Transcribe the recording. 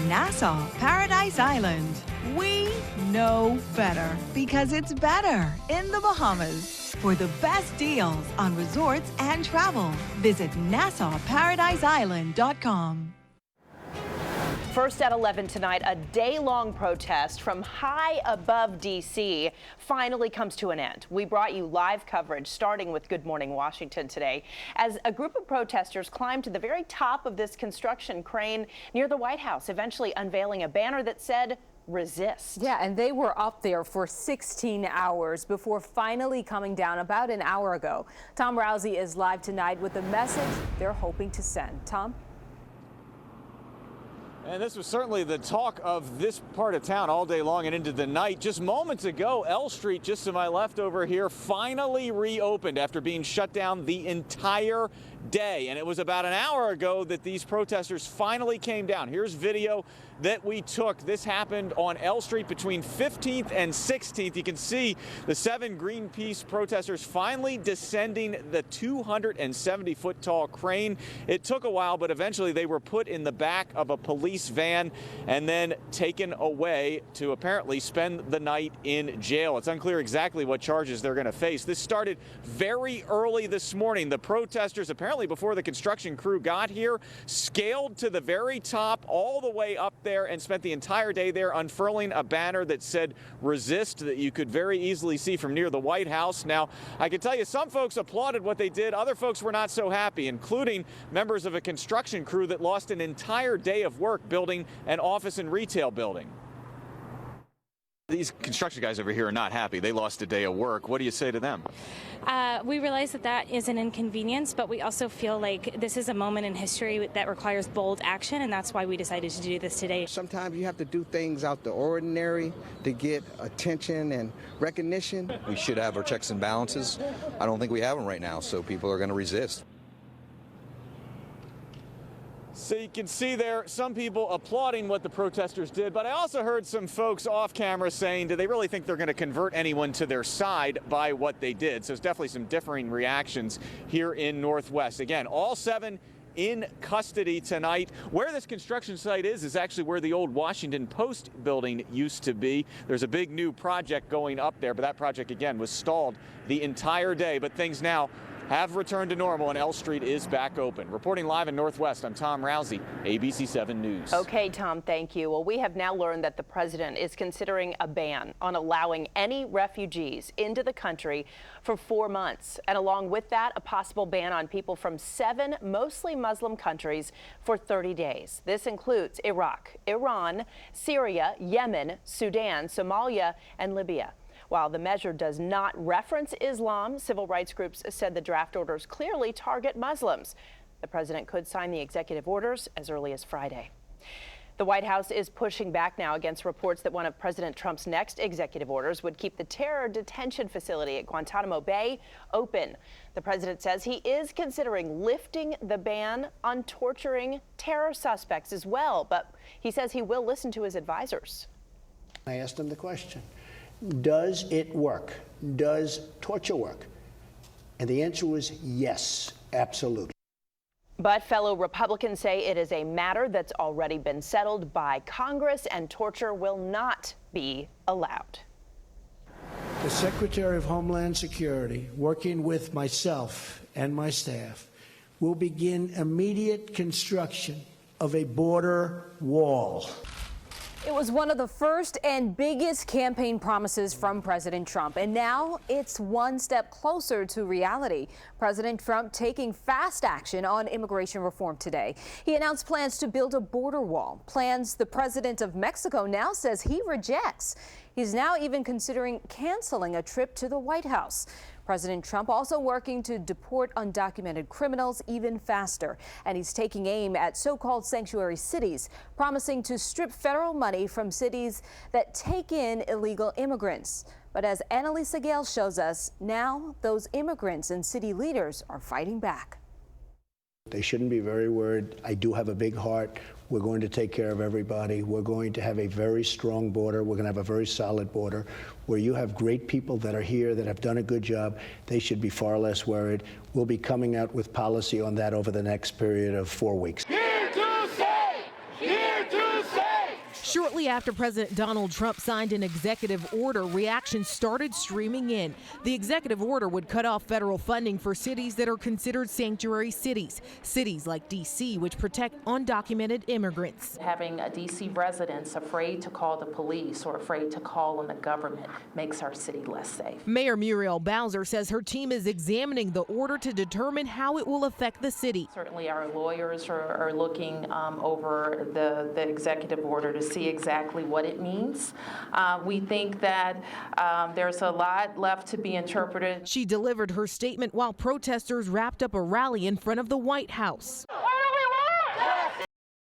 Nassau Paradise Island. We know better because it's better in the Bahamas. For the best deals on resorts and travel, visit NassauParadiseIsland.com. First at 11 tonight, a day-long protest from high above D.C. finally comes to an end. We brought you live coverage, starting with Good Morning Washington today, as a group of protesters climbed to the very top of this construction crane near the White House, eventually unveiling a banner that said, "Resist." Yeah, and they were up there for 16 hours before finally coming down about an hour ago. Tom Rousey is live tonight with the message they're hoping to send. Tom? And this was certainly the talk of this part of town all day long and into the night. Just moments ago, L Street, just to my left over here, finally reopened after being shut down the entire day. And it was about an hour ago that these protesters finally came down. Here's video that we took. This happened on L Street between 15th and 16th. You can see the 7 Greenpeace protesters finally descending the 270-foot tall crane. It took a while, but eventually they were put in the back of a police van and then taken away to apparently spend the night in jail. It's unclear exactly what charges they're going to face. This started very early this morning. The protesters, apparently before the construction crew got here, scaled to the very top all the way up there and spent the entire day there unfurling a banner that said "Resist," that you could very easily see from near the White House. Now, I can tell you some folks applauded what they did. Other folks were not so happy, including members of a construction crew that lost an entire day of work building an office and retail building. These construction guys over here are not happy. They lost a day of work. What do you say to them? We realize that that is an inconvenience, but we also feel like this is a moment in history that requires bold action, and that's why we decided to do this today. Sometimes you have to do things out the ordinary to get attention and recognition. We should have our checks and balances. I don't think we have them right now, so people are going to resist. So you can see there some people applauding what the protesters did, but I also heard some folks off camera saying, do they really think they're going to convert anyone to their side by what they did? So there's definitely some differing reactions here in Northwest. Again, all 7 in custody tonight. Where this construction site is actually where the old Washington Post building used to be. There's a big new project going up there, but that project again was stalled the entire day. But things now have returned to normal and L Street is back open. Reporting live in Northwest, I'm Tom Rousey, ABC 7 News. Okay, Tom, thank you. Well, we have now learned that the president is considering a ban on allowing any refugees into the country for 4 months. And along with that, a possible ban on people from 7 mostly Muslim countries for 30 days. This includes Iraq, Iran, Syria, Yemen, Sudan, Somalia, and Libya. While the measure does not reference Islam, civil rights groups said the draft orders clearly target Muslims. The president could sign the executive orders as early as Friday. The White House is pushing back now against reports that one of President Trump's next executive orders would keep the terror detention facility at Guantanamo Bay open. The president says he is considering lifting the ban on torturing terror suspects as well, but he says he will listen to his advisors. I asked him the question. Does it work? Does torture work? And the answer was yes, absolutely. But fellow Republicans say it is a matter that's already been settled by Congress and torture will not be allowed. The Secretary of Homeland Security, working with myself and my staff, will begin immediate construction of a border wall. It was one of the first and biggest campaign promises from President Trump, and now it's one step closer to reality. President Trump taking fast action on immigration reform today. He announced plans to build a border wall, plans the president of Mexico now says he rejects. He's now even considering canceling a trip to the White House. President Trump also working to deport undocumented criminals even faster. And he's taking aim at so-called sanctuary cities, promising to strip federal money from cities that take in illegal immigrants. But as Annalisa Gale shows us, now those immigrants and city leaders are fighting back. They shouldn't be very worried. I do have a big heart. We're going to take care of everybody. We're going to have a very strong border. We're going to have a very solid border where you have great people that are here that have done a good job. They should be far less worried. We'll be coming out with policy on that over the next period of 4 weeks. Here to stay! Here to stay! Shortly after President Donald Trump signed an executive order, reactions started streaming in. The executive order would cut off federal funding for cities that are considered sanctuary cities. Cities like D.C., which protect undocumented immigrants. Having a D.C. residents afraid to call the police or afraid to call on the government makes our city less safe. Mayor Muriel Bowser says her team is examining the order to determine how it will affect the city. Certainly our lawyers are looking over the executive order to see exactly what it means. We think that there's a lot left to be interpreted. She delivered her statement while protesters wrapped up a rally in front of the White House.